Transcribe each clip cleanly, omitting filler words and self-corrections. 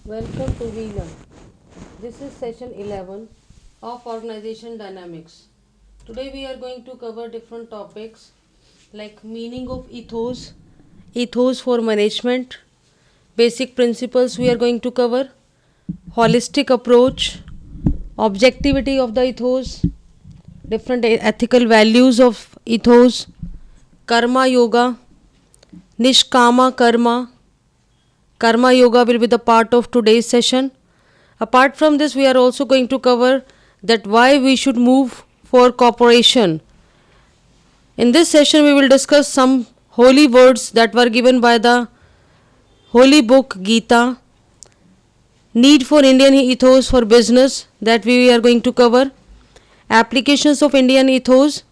Welcome to We Learn. This is session 11 of Organization Dynamics. Today we are going to cover different topics like meaning of ethos, ethos for management, basic principles we are going to cover, holistic approach, objectivity of the ethos, different ethical values of ethos, karma yoga, nishkama karma. Karma Yoga will be the part of today's session. Apart from this, we are also going to cover that why we should move for cooperation. In this session, we will discuss some holy words that were given by the holy book Gita, need for Indian ethos for business that we are going to cover, applications of Indian ethos,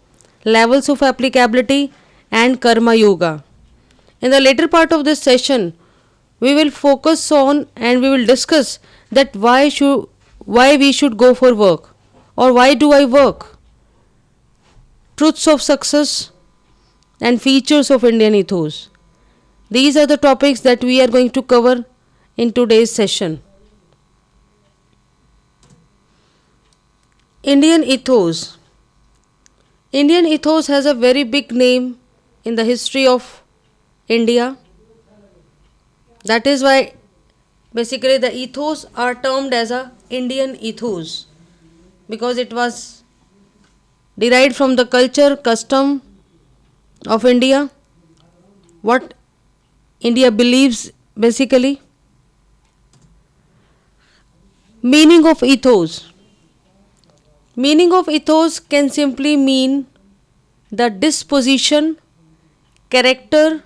levels of applicability, and Karma Yoga. In the later part of this session, we will focus on and we will discuss that why we should go for work or why do I work, truths of success and features of Indian ethos. These are the topics that we are going to cover in today's session. Indian ethos. Indian ethos has a very big name in the history of India. That is why basically the ethos are termed as a Indian ethos, because it was derived from the culture, custom of India, what India believes basically. Meaning of ethos. Meaning of ethos can simply mean the disposition, character,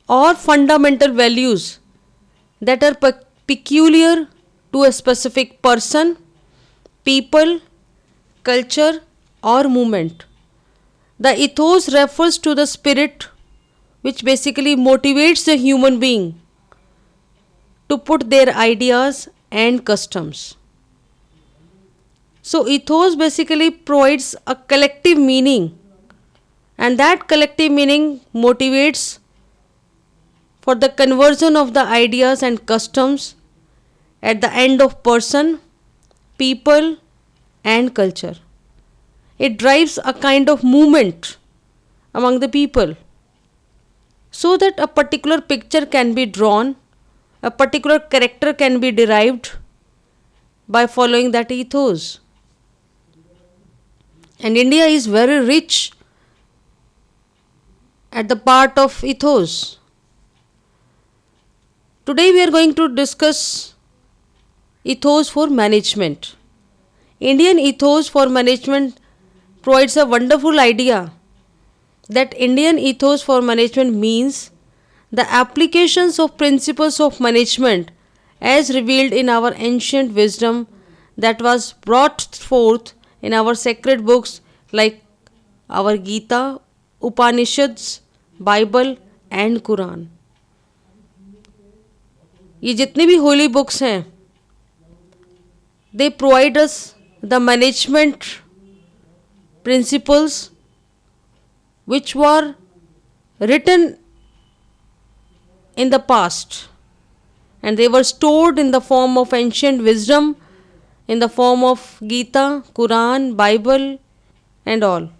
or fundamental values that are peculiar to a specific person, people, culture, or movement. The ethos refers to the spirit which basically motivates the human being to put their ideas and customs. So, ethos basically provides a collective meaning, and that collective meaning motivates for the conversion of the ideas and customs at the end of person, people, and culture. It drives a kind of movement among the people so that a particular picture can be drawn, a particular character can be derived by following that ethos. And India is very rich at the part of ethos. Today we are going to discuss ethos for management. Indian ethos for management provides a wonderful idea that Indian ethos for management means the applications of principles of management as revealed in our ancient wisdom that was brought forth in our sacred books like our Gita, Upanishads, Bible and Quran. ये जितने भी holy books हैं, they provide us the management principles which were written in the past, and they were stored in the form of ancient wisdom, in the form of Gita, Quran, Bible and all.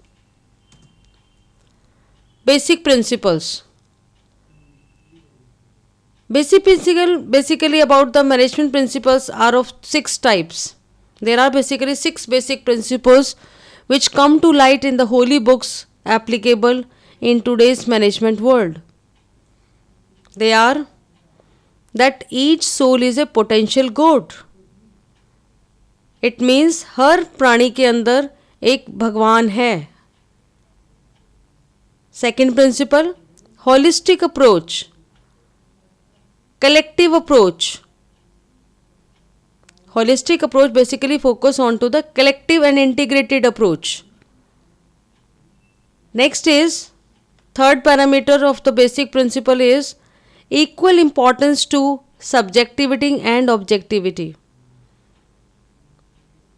Basic principles. Basically about the management principles are of 6 types. There are basically 6 basic principles which come to light in the holy books applicable in today's management world. They are that each soul is a potential god. It means हर प्राणी के अंदर एक भगवान है. Second principle, holistic approach. Collective approach. Holistic approach basically focus on to the collective and integrated approach. Next is, third parameter of the basic principle is equal importance to subjectivity and objectivity.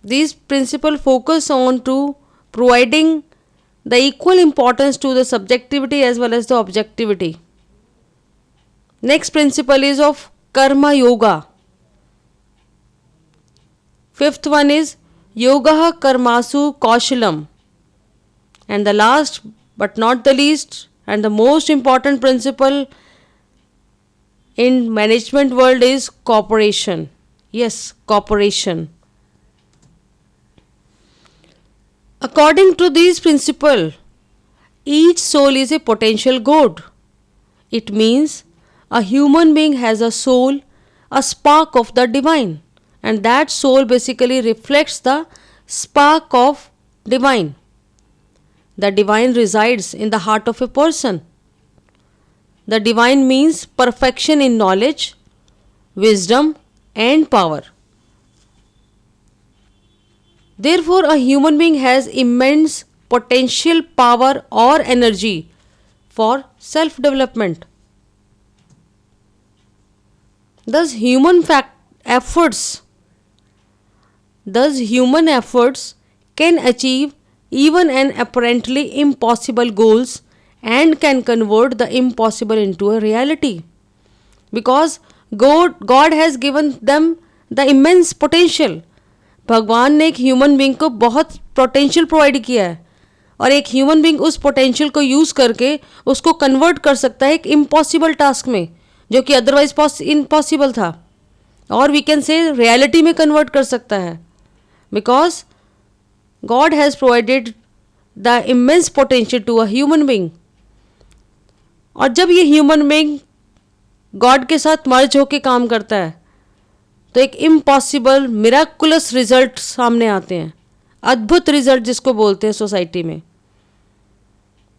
These principles focus on to providing the equal importance to the subjectivity as well as the objectivity. Next principle is of Karma Yoga. Fifth one is Yoga Karmasu Kaushalam. And the last but not the least and the most important principle in management world is cooperation. Yes, cooperation. According to these principles, each soul is a potential God. It means a human being has a soul, a spark of the divine, and that soul basically reflects the spark of divine. The divine resides in the heart of a person. The divine means perfection in knowledge, wisdom, and power. Therefore, a human being has immense potential, power, or energy for self development. Thus, efforts human efforts can achieve even an apparently impossible goals and can convert the impossible into a reality, because God has given them the immense potential. भगवान ने एक human being को बहुत potential provide किया है और एक human being उस पोटेंशियल को यूज़ करके उसको कन्वर्ट कर सकता है एक इम्पॉसिबल टास्क में, जो कि अदरवाइज इम्पॉसिबल था, और वी कैन से रियलिटी में कन्वर्ट कर सकता है, because God has provided the immense potential to a human being. और जब ये ह्यूमन बींग गॉड के साथ मर्ज होकर काम करता है तो एक इम्पॉसिबल मिराकुलस रिजल्ट सामने आते हैं, अद्भुत रिजल्ट जिसको बोलते हैं सोसाइटी में.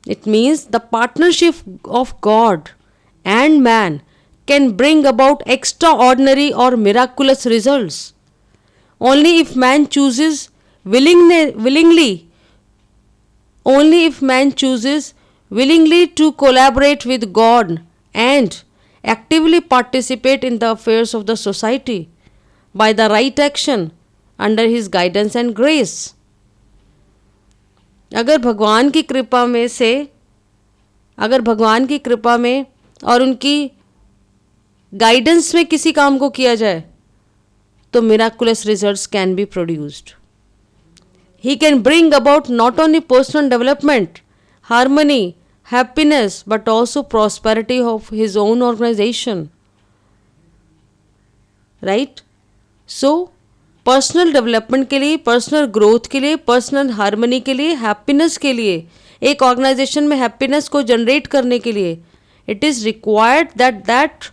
It means the partnership of God and man can bring about extraordinary और miraculous results only if man chooses willingly to collaborate with God and actively participate in the affairs of the society by the right action under his guidance and grace. अगर भगवान की कृपा में और उनकी guidance में किसी काम को किया जाए तो miraculous results can be produced. He can bring about not only personal development, harmony, happiness, but also prosperity of his own organization. Right? So, personal development के लिए, पर्सनल ग्रोथ के लिए, पर्सनल हार्मनी के लिए, हैप्पीनेस के लिए, एक organisation में हैप्पीनेस को जनरेट करने के लिए, it is required that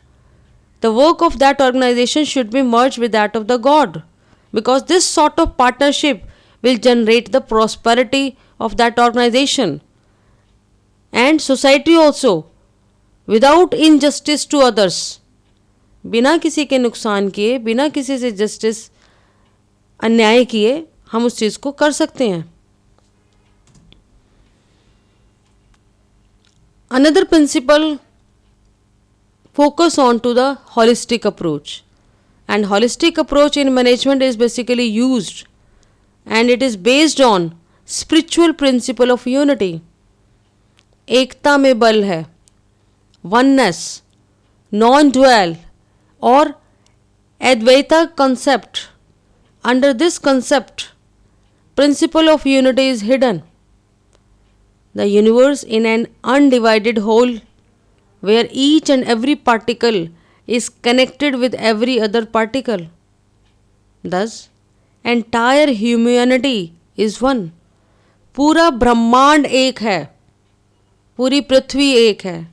the work of that organization should be merged with that of the God, because this sort of partnership will generate the prosperity of that organization and society also without injustice to others. बिना किसी के नुकसान किए, बिना किसी से justice अन्याय किए हम उस चीज़ को कर सकते हैं. Another principle focus on to the holistic approach, and holistic approach in management is basically used and it is based on spiritual principle of unity. एकता में बल है, oneness, non-dual और Advaita concept. Under this concept, principle of unity is hidden. The universe in an undivided whole where each and every particle is connected with every other particle. Thus, entire humanity is one. पूरा ब्रह्मांड एक है, पूरी पृथ्वी एक है.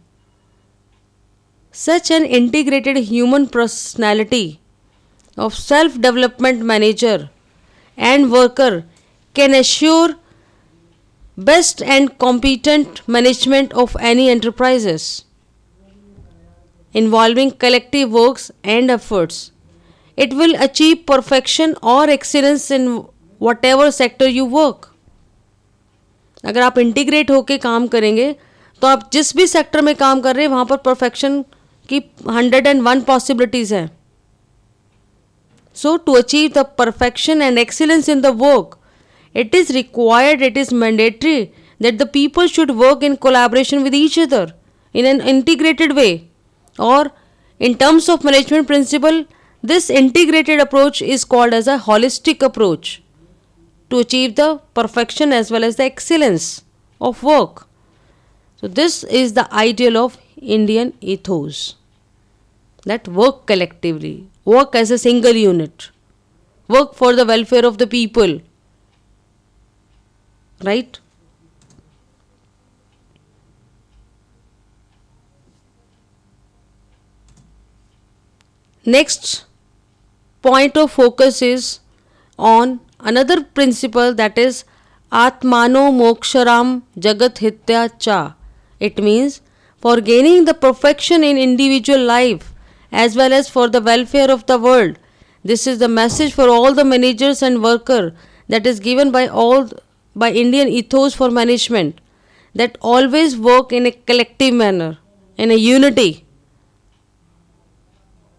Such an integrated human personality of self-development manager and worker can assure best and competent management of any enterprises involving collective works and efforts. It will achieve perfection or excellence in whatever sector you work. अगर आप integrate होके काम करेंगे तो आप जिस भी sector में काम कर रहे हैं वहाँ पर परफेक्शन की 101 पॉसिबिलिटीज़ हैं. So to achieve the perfection and excellence in the work, it is required, it is mandatory that the people should work in collaboration with each other in an integrated way. Or in terms of management principle, This integrated approach is called as a holistic approach to achieve the perfection as well as the excellence of work. So this is the ideal of Indian ethos, that work collectively, work as a single unit, work for the welfare of the people, right? Next point of focus is on another principle, that is Atmano Moksharam Jagat Hitya Cha. It means for gaining the perfection in individual life as well as for the welfare of the world. This is the message for all the managers and workers that is given by Indian ethos for management, that always work in a collective manner, in a unity.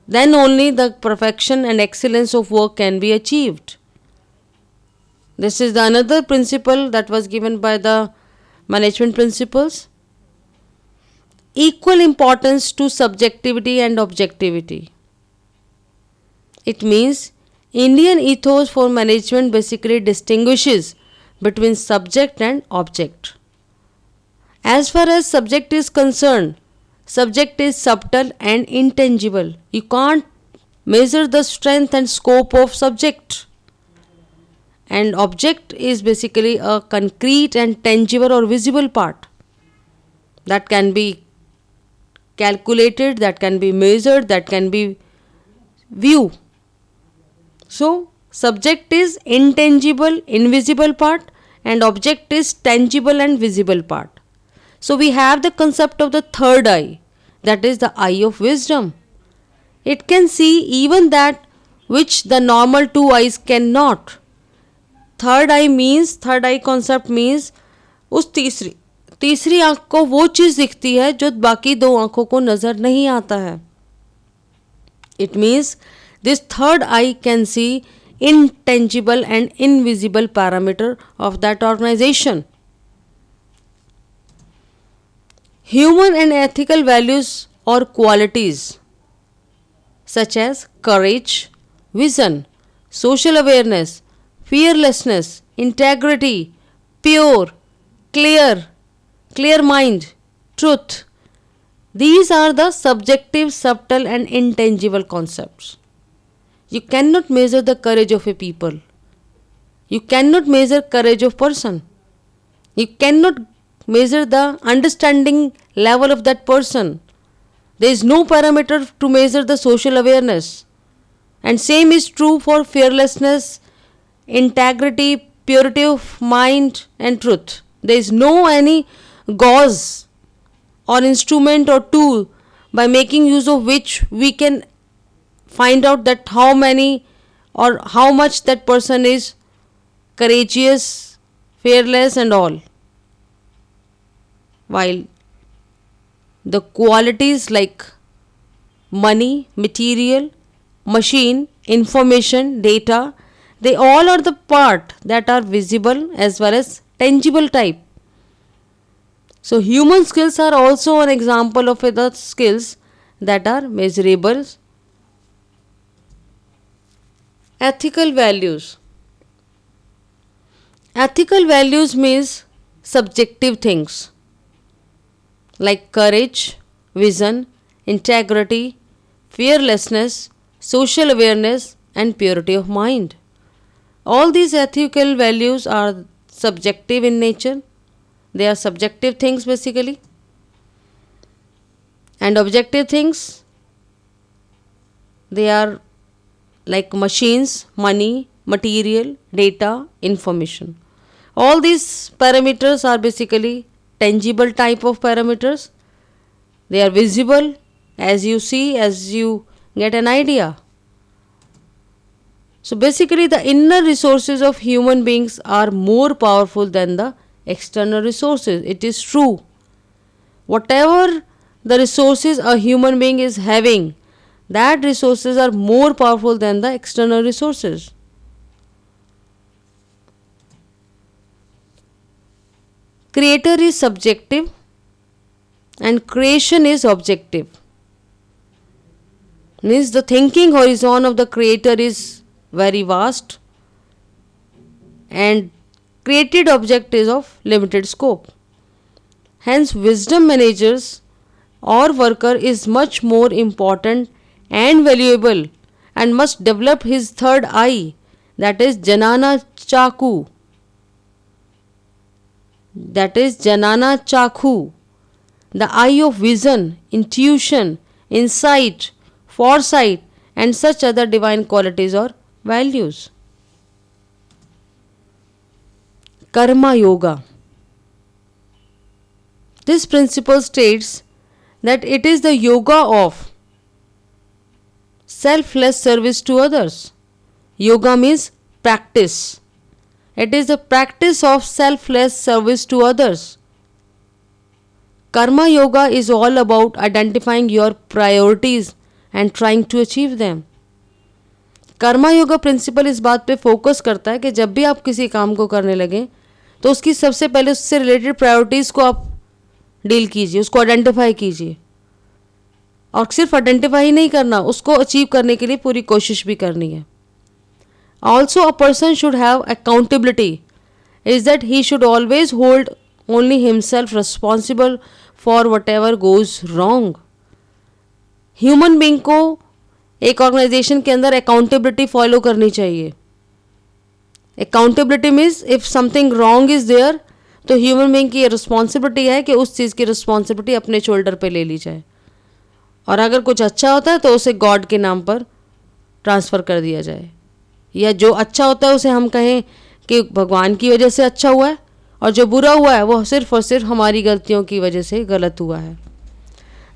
Then only the perfection and excellence of work can be achieved. This is the another principle that was given by the management principles. Equal importance to subjectivity and objectivity. It means Indian ethos for management basically distinguishes between subject and object. As far as subject is concerned, subject is subtle and intangible. You can't measure the strength and scope of subject. And object is basically a concrete and tangible or visible part that can be calculated, that can be measured, that can be viewed. So, subject is intangible, invisible part, and object is tangible and visible part. So, we have the concept of the third eye, that is the eye of wisdom. It can see even that which the normal two eyes cannot. Third eye concept means उस तीसरी आंख को वो चीज़ दिखती है जो बाकी दो आंखों को नज़र नहीं आता है. It means this third I can see intangible and invisible parameter of that organization. Human and ethical values or qualities such as courage, vision, social awareness, fearlessness, integrity, pure, clear mind, truth. These are the subjective, subtle and intangible concepts. You cannot measure the courage of a people. You cannot measure courage of person. You cannot measure the understanding level of that person. There is no parameter to measure the social awareness. And same is true for fearlessness, integrity, purity of mind and truth. There is no any gauze or instrument or tool by making use of which we can find out that how many or how much that person is courageous, fearless and all. While the qualities like money, material, machine, information, data, they all are the part that are visible as well as tangible type. So human skills are also an example of the skills that are measurable. Ethical values. Ethical values means subjective things like courage, vision, integrity, fearlessness, social awareness and purity of mind. All these ethical values are subjective in nature. They are subjective things basically. And objective things, they are like machines, money, material, data, information. All these parameters are basically tangible type of parameters. They are visible as you see, as you get an idea. So basically the inner resources of human beings are more powerful than the external resources. It is true. Whatever the resources a human being is having, that resources are more powerful than the external resources. Creator is subjective and creation is objective. Means the thinking horizon of the creator is very vast and created object is of limited scope. Hence, wisdom managers or worker is much more important and valuable and must develop his third eye, that is Janana Chaku. That is Janana Chaku, the eye of vision, intuition, insight, foresight, and such other divine qualities or values. Karma Yoga. This principle states that it is the yoga of selfless service to others. Yoga means practice. It is the practice of selfless service to others. Karma Yoga is all about identifying your priorities and trying to achieve them. Karma yoga principle इस बात पे focus करता है कि जब भी आप किसी काम को करने लगें तो उसकी सबसे पहले उससे रिलेटेड प्रायोरिटीज़ को आप डील कीजिए, उसको आइडेंटिफाई कीजिए और सिर्फ आइडेंटिफाई ही नहीं करना, उसको अचीव करने के लिए पूरी कोशिश भी करनी है. Also a person should have accountability is that he should always hold only himself responsible for whatever goes wrong. Human being को एक ऑर्गेनाइजेशन के अंदर अकाउंटेबिलिटी फॉलो करनी चाहिए. Accountability means if something wrong is there तो human being की ये responsibility है कि उस चीज़ की रिस्पॉन्सिबिलिटी अपने शोल्डर पे ले ली जाए और अगर कुछ अच्छा होता है तो उसे गॉड के नाम पर ट्रांसफ़र कर दिया जाए, या जो अच्छा होता है उसे हम कहें कि भगवान की वजह से अच्छा हुआ है और जो बुरा हुआ है वो सिर्फ और सिर्फ हमारी गलतियों की वजह से गलत हुआ है.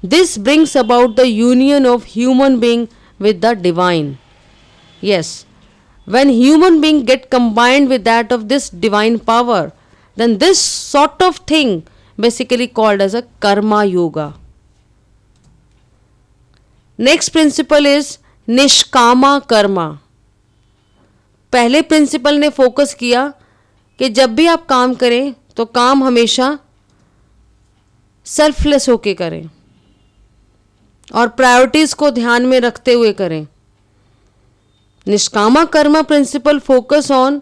This brings about the union of human being with the divine. Yes, when human being get combined with that of this divine power, then this sort of thing basically called as a karma yoga. Next principle is nishkama karma. पहले principle ने focus किया कि जब भी आप काम करें तो काम हमेशा सेल्फलेस होके करें और प्रायोरिटीज़ को ध्यान में रखते हुए करें. Nishkama karma principle focus on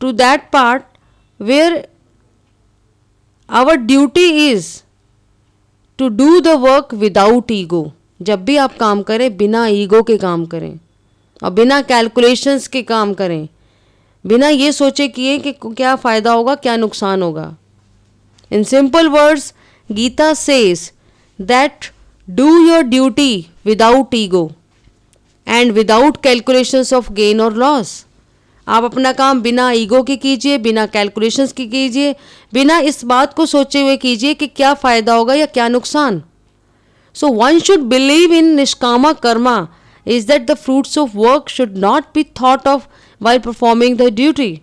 to that part where our duty is to do the work without ego. जब भी आप काम करें बिना ईगो के काम करें और बिना कैलकुलेशंस के काम करें, बिना ये सोचे किए कि क्या फ़ायदा होगा क्या नुकसान होगा. In simple words Gita says that do your duty without ego and without calculations of gain or loss. आप अपना काम बिना ईगो के कीजिए, बिना कैलकुलेशंस के कीजिए, बिना इस बात को सोचे हुए कीजिए कि क्या फ़ायदा होगा या क्या नुकसान. So one should believe in निष्कामा कर्मा is that the fruits of work should not be thought of while performing the duty.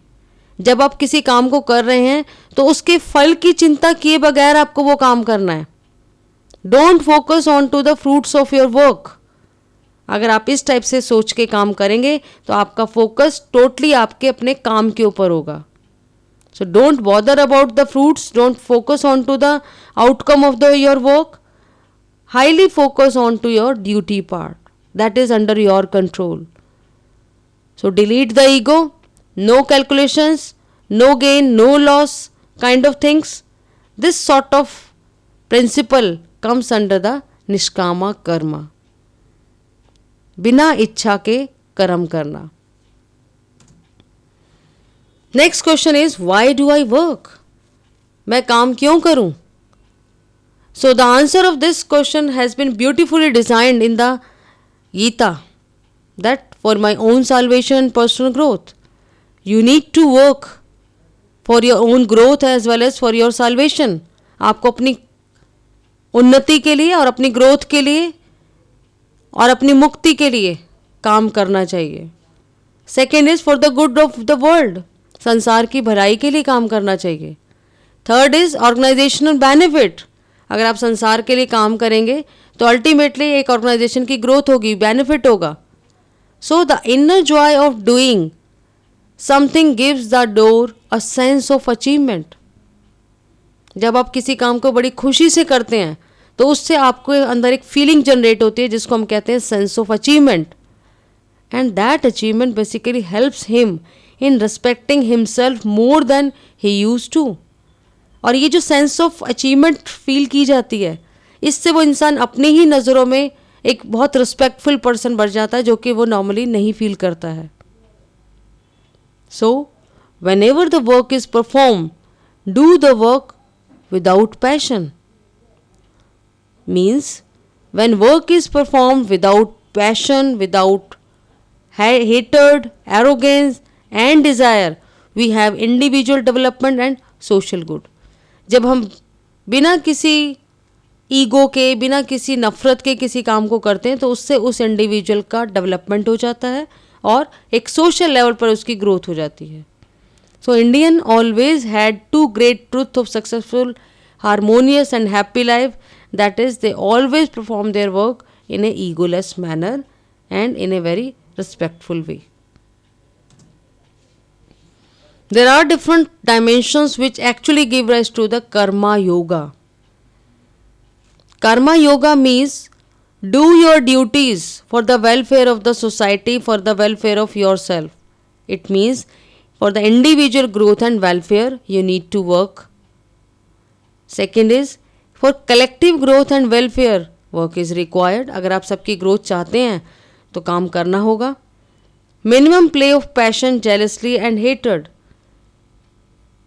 जब आप किसी काम को कर रहे हैं तो उसके फल की चिंता किए बगैर आपको वो काम करना है. Don't focus on to the fruits of your work. अगर आप इस टाइप से सोच के काम करेंगे तो आपका फोकस टोटली आपके अपने काम के ऊपर होगा. So don't bother about the fruits, don't focus on to the outcome of the your work. Highly focus on to your duty part that is under your control. So delete the ego, no calculations, no gain, no loss kind of things. This sort of principle comes under the निष्कामा कर्मा. बिना इच्छा के कर्म करना. Next question is why do I work. मैं काम क्यों करूं. सो the answer of this question has been beautifully designed in the Gita that for my own salvation, personal growth. You need to work for your own growth as well as for your salvation. आपको अपनी उन्नति के लिए और अपनी growth के लिए और अपनी मुक्ति के लिए काम करना चाहिए. Second is for the good of the world. संसार की भलाई के लिए काम करना चाहिए. Third is organisational benefit. अगर आप संसार के लिए काम करेंगे तो अल्टीमेटली एक ऑर्गेनाइजेशन की ग्रोथ होगी, बेनिफिट होगा. So the inner Joy of doing something gives the door a sense of achievement. जब आप किसी काम को बड़ी खुशी से करते हैं तो उससे आपको अंदर एक फीलिंग जनरेट होती है जिसको हम कहते हैं sense of achievement, and that achievement basically helps him in respecting himself more than he used to. और ये जो सेंस ऑफ अचीवमेंट फील की जाती है, इससे वो इंसान अपनी ही नज़रों में एक बहुत रिस्पेक्टफुल पर्सन बन जाता है, जो कि वो नॉर्मली नहीं फील करता है। So when ever the work is perform, do the work without passion. Means when work is performed without passion, without hatred, arrogance and desire, we have individual development and social good. जब हम बिना किसी ego के, बिना किसी नफ़रत के किसी काम को करते हैं, तो उससे उस इंडिविजुअल का डेवलपमेंट हो जाता है और एक सोशल लेवल पर उसकी ग्रोथ हो जाती है। So Indian always had two great truth of successful, harmonious and happy life, that is they always perform their work in a egoless manner and in a very respectful way. There are different dimensions which actually give rise to the karma yoga. Karma yoga means do your duties for the welfare of the society, for the welfare of yourself. It means for the individual growth and welfare you need to work. Second is for collective growth and welfare work is required. अगर आप सबकी growth चाहते हैं तो काम करना होगा। Minimum play of passion, जेलसली and hated.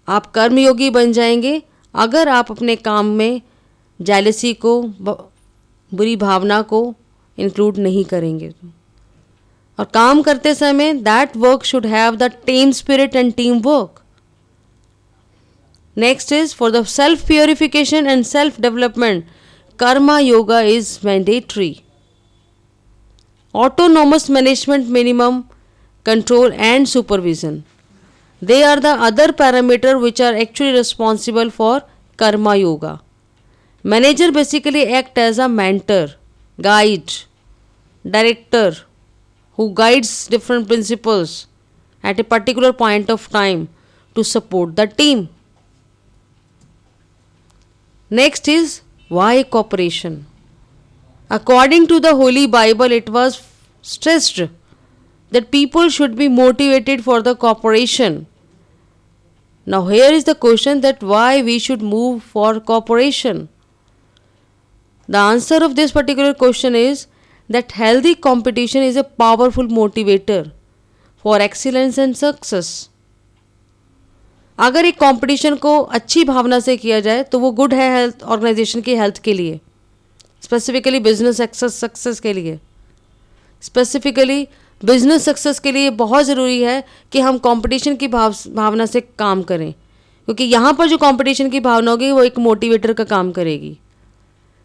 आप कर्मयोगी बन जाएंगे अगर आप अपने काम में जेलसी को, बुरी भावना को इंक्लूड नहीं करेंगे। और काम करते समय that work should have the team spirit and team work. Next is for the self purification and self development, karma yoga is mandatory. Autonomous management, minimum control and supervision, they are the other parameter which are actually responsible for karma yoga. Manager basically act as a mentor, guide, director who guides different principles at a particular point of time to support the team. Next is why cooperation. According to the Holy Bible, it was stressed that people should be motivated for the cooperation. Now here is the question that why we should move for cooperation. The answer of this particular question is that healthy competition is a powerful motivator for excellence and success. अगर एक competition को अच्छी भावना से किया जाए तो वो good है हेल्थ, ऑर्गेनाइजेशन की हेल्थ के लिए, स्पेसिफिकली बिजनेस सक्सेस के लिए। स्पेसिफिकली बिजनेस सक्सेस के लिए बहुत ज़रूरी है कि हम कंपटीशन की भावना से काम करें, क्योंकि यहाँ पर जो कंपटीशन की भावना होगी वो एक मोटिवेटर का काम करेगी।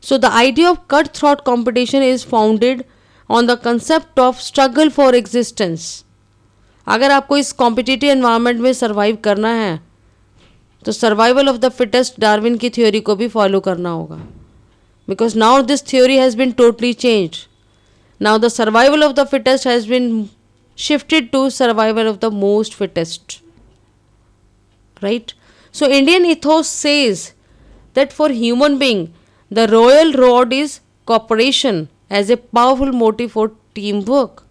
So the idea of cut throat competition is founded on the concept of struggle for existence. अगर आपको इस कॉम्पिटिटिव एनवायरनमेंट में सर्वाइव करना है तो survival of the fittest, Darwin की थ्योरी को भी फॉलो करना होगा, because now this theory has been totally changed. Now the survival of the fittest has been shifted to survival of the most fittest, right? So Indian ethos says that for human being the royal rod is cooperation as a powerful motive for teamwork.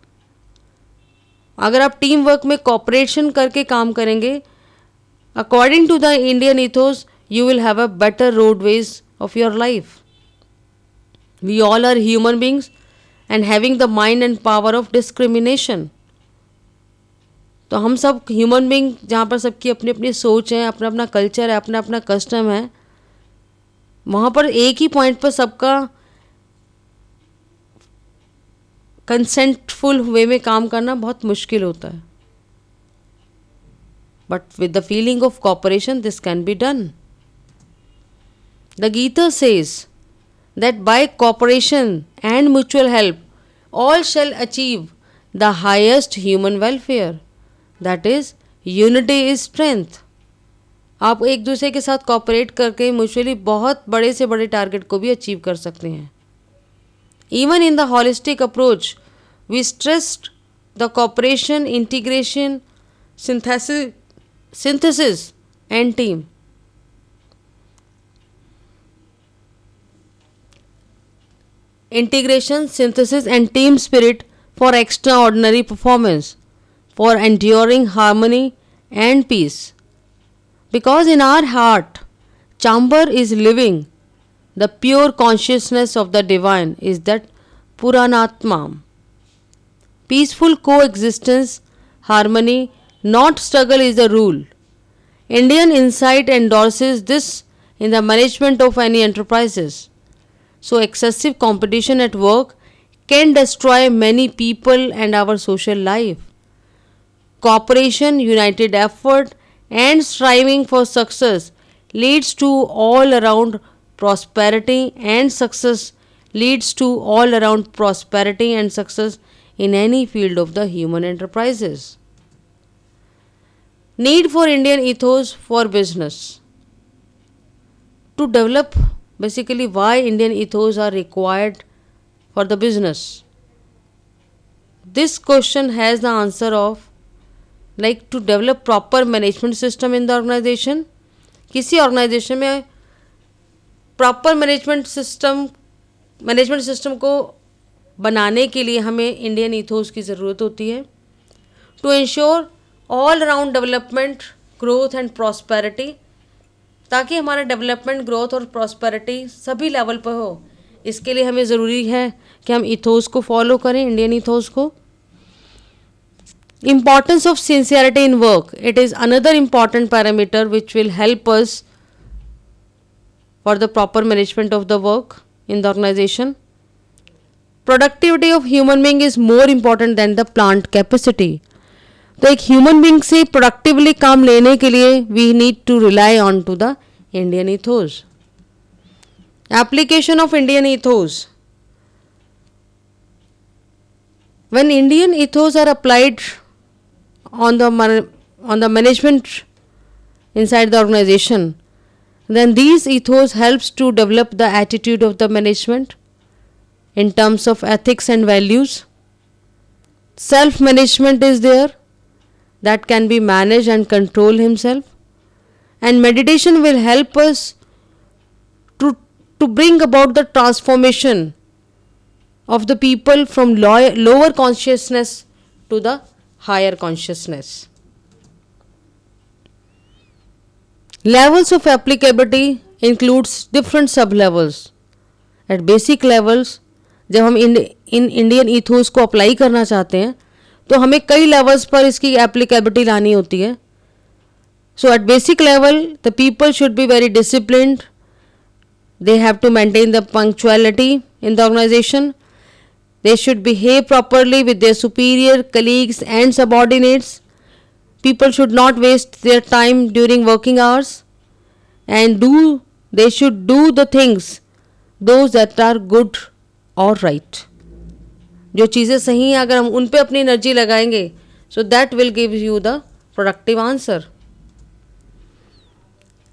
अगर आप team work में corporation करके काम करेंगे, according to the Indian ethos you will have a better roadways of your life. We all are human beings and having the mind and power of discrimination. तो हम सब human being जहाँ पर सबकी अपनी अपनी सोच है, अपना अपना कल्चर है, अपना अपना कस्टम है, वहाँ पर एक ही पॉइंट पर सबका कंसेंटफुल वे में काम करना बहुत मुश्किल होता है. But with the feeling of cooperation this can be done. The Gita says that by cooperation and mutual help all shall achieve the highest human welfare. That is, unity is strength. आप एक दूसरे के साथ कॉपरेट करके mutually बहुत बड़े से बड़े टारगेट को भी अचीव कर सकते हैं. Even in the holistic approach, we stressed the cooperation, integration, synthesis and team. integration, synthesis, and team spirit for extraordinary performance, for enduring harmony and peace. Because in our heart, chamber is living, the pure consciousness of the divine is that Puranatma. Peaceful coexistence, harmony, not struggle is the rule. Indian Insight endorses this in the management of any enterprises. So, excessive competition at work can destroy many people and our social life. Cooperation, united effort, and striving for success leads to all around prosperity and success leads to all around prosperity and success in any field of the human enterprises. Need for Indian ethos for business. To develop basically why Indian ethos are required for the business. This question has the answer of like to develop proper management system in the organization. किसी organisation में proper management system को बनाने के लिए हमें Indian ethos की ज़रूरत होती है. To ensure all around development, growth and prosperity, ताकि हमारा डेवलपमेंट, ग्रोथ और प्रॉस्पेरिटी सभी लेवल पर हो. इसके लिए हमें ज़रूरी है कि हम ईथोस को फॉलो करें, इंडियन ईथोस को. Importance of sincerity in work. It is another important parameter which will help us for the proper management of the work in the organization. Productivity of human being is more important than the plant capacity. तो एक human being से productively काम लेने के लिए we need to rely on to the Indian ethos. Application of Indian ethos. When Indian ethos are applied on the management inside the organization, then these ethos helps to develop the attitude of the management in terms of ethics and values. Self management is there, that can be managed and control himself, and meditation will help us to bring about the transformation of the people from lower consciousness to the higher consciousness. Levels of applicability includes different sub levels. At basic levels, जब हम in Indian ethos को apply करना चाहते हैं तो हमें कई levels पर इसकी एप्लीकेबिलिटी लानी होती है. So at basic level the people should be very disciplined. They have to maintain the punctuality in the organisation. They should behave properly with their superior colleagues and subordinates. People should not waste their time during working hours, and they should do the things those that are good or right. जो चीज़ें सही हैं अगर हम उन पे अपनी energy लगाएंगे, so that will give you the productive answer.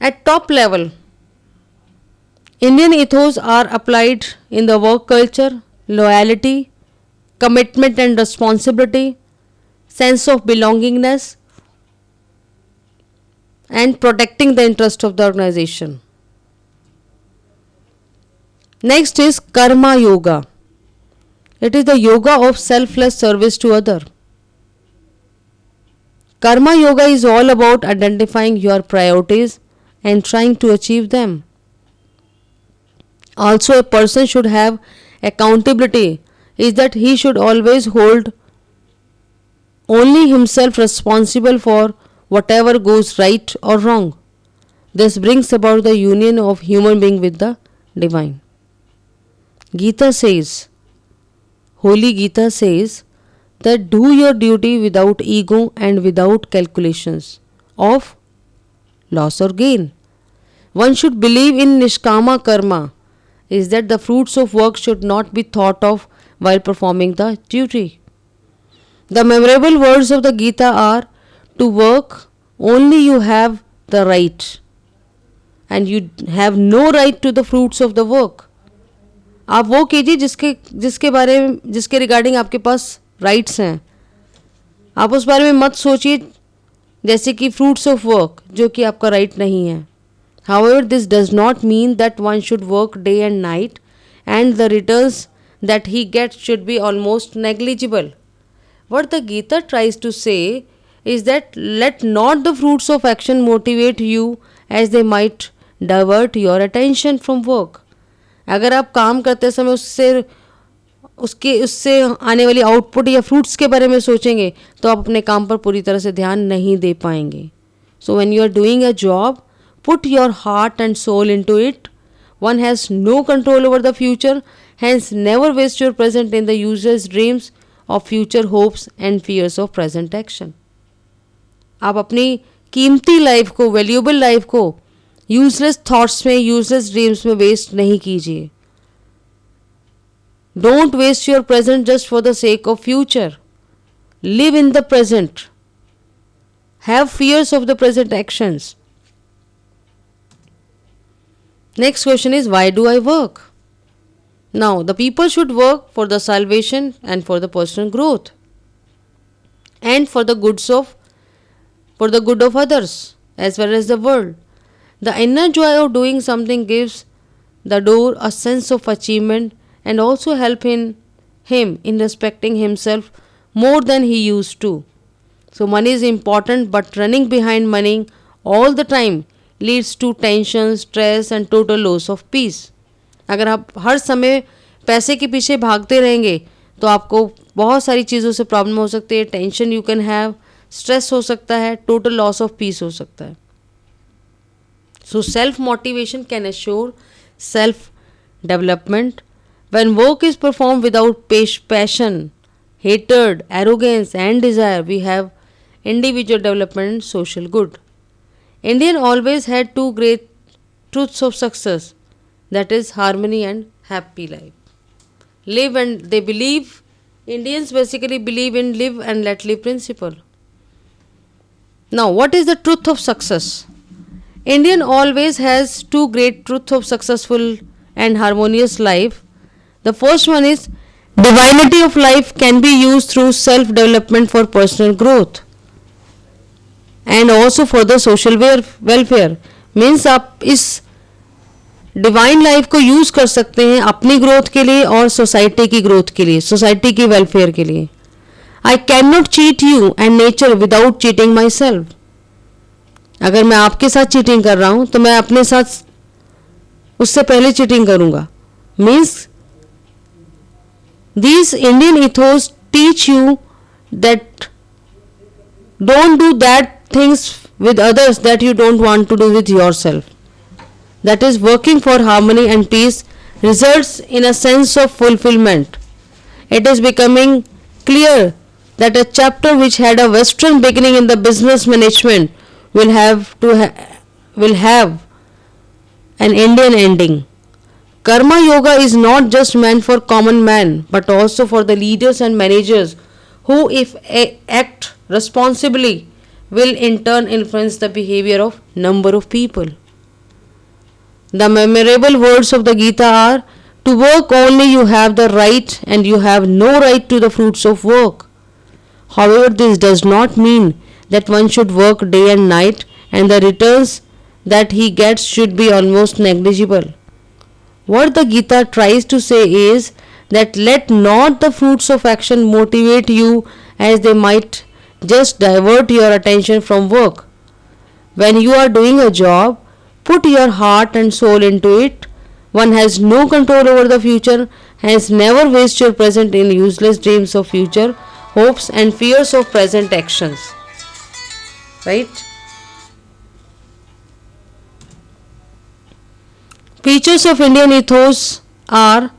At top level, Indian ethos are applied in the work culture. Loyalty, commitment and responsibility, sense of belongingness, and protecting the interest of the organization. Next is Karma Yoga. It is the yoga of selfless service to other. Karma Yoga is all about identifying your priorities and trying to achieve them. Also, a person should have accountability, is that he should always hold only himself responsible for whatever goes right or wrong. This brings about the union of human being with the divine. Gita says, Holy Gita says that do your duty without ego and without calculations of loss or gain. One should believe in Nishkama Karma, is that the fruits of work should not be thought of while performing the duty. The memorable words of the Gita are, to work only you have the right, and you have no right to the fruits of the work. आप वो कीजिए जिसके regarding आपके पास rights हैं. आप उस बारे में मत सोचिए जैसे कि फ्रूट्स ऑफ वर्क जो कि आपका राइट नहीं है. However, this does not mean that one should work day and night and the returns that he gets should be almost negligible. What the Gita tries to say is that let not the fruits of action motivate you as they might divert your attention from work. अगर आप काम करते समय उससे आने वाली output या fruits के बारे में सोचेंगे तो आप अपने काम पर पूरी तरह से ध्यान नहीं दे पाएंगे. So when you are doing a job, put your heart and soul into it. One has no control over the future, hence never waste your present in the useless dreams of future hopes and fears of present action. आप अपनी कीमती life को, valuable life को useless thoughts में, useless dreams में waste नहीं कीजिए. Don't waste your present just for the sake of future. Live in the present. Have fears of the present actions. Next question is, why do I work? Now, the people should work for the salvation and for the personal growth and for the good of others as well as the world. The inner joy of doing something gives the door a sense of achievement and also help him in respecting himself more than he used to. So money is important, but running behind money all the time leads to tension, stress and total loss of peace. अगर आप हर समय पैसे के पीछे भागते रहेंगे तो आपको बहुत सारी चीज़ों से प्रॉब्लम हो सकती है. Tension you can have, stress हो सकता है, टोटल लॉस ऑफ पीस हो सकता है. So self motivation can assure self development. When work is perform without passion, hatred, arrogance and desire, we have individual development and social good. Indian always had two great truths of success, that is harmony and happy life. Live and they believe, Indians basically believe in live and let live principle. Now, what is the truth of success? Indian always has two great truths of successful and harmonious life. The first one is divinity of life can be used through self development for personal growth and also for the social welfare. Means आप इस divine life को use कर सकते हैं अपनी growth के लिए और सोसाइटी की ग्रोथ के लिए, सोसाइटी की वेलफेयर के लिए. I can not cheat you and nature without cheating my self. अगर मैं आपके साथ चीटिंग कर रहा हूं तो मैं अपने साथ उससे पहले चीटिंग करूंगा. Means these Indian ethos teach you that don't do that things with others that you don't want to do with yourself. That is, working for harmony and peace results in a sense of fulfillment. It is becoming clear that a chapter which had a Western beginning in the business management will have an Indian ending. Karma yoga is not just meant for common man but also for the leaders and managers who, if act responsibly, will in turn influence the behavior of number of people. The memorable words of the Gita are, to work only you have the right and you have no right to the fruits of work. However, this does not mean that one should work day and night and the returns that he gets should be almost negligible. What the Gita tries to say is that let not the fruits of action motivate you as they might just divert your attention from work. When you are doing a job, put your heart and soul into it. One has no control over the future, hence never waste your present in useless dreams of future, hopes and fears of present actions. Right? Features of Indian ethos are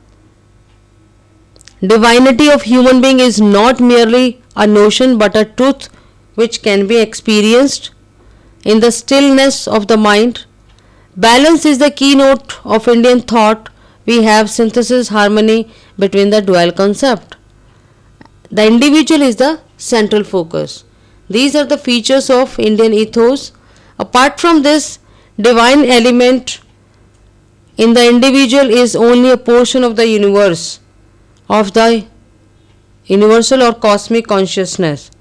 divinity of human being is not merely a notion but a truth which can be experienced in the stillness of the mind. Balance is the keynote of Indian thought. We have synthesis, harmony between the dual concept. The individual is the central focus. These are the features of Indian ethos. Apart from this, divine element in the individual is only a portion of the universe, of the universal or cosmic consciousness.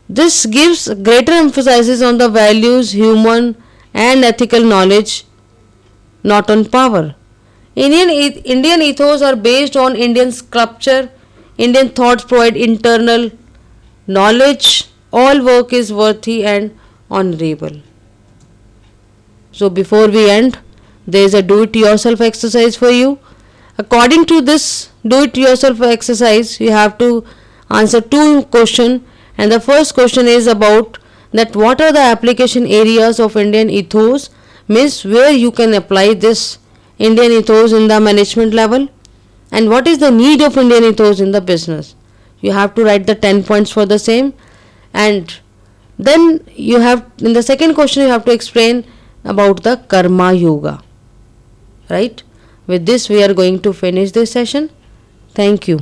This gives greater emphasis on the values, human and ethical knowledge, not on power. Indian ethos are based on Indian sculpture. Indian thoughts provide internal knowledge. All work is worthy and honorable. So before we end, there is a do it yourself exercise for you. According to this do it yourself exercise, you have to answer two questions, and the first question is about that what are the application areas of Indian ethos, means where you can apply this Indian ethos in the management level, and what is the need of Indian ethos in the business. You have to write the 10 points for the same, and then you have in the second question you have to explain about the karma yoga, right? With this we are going to finish this session. Thank you.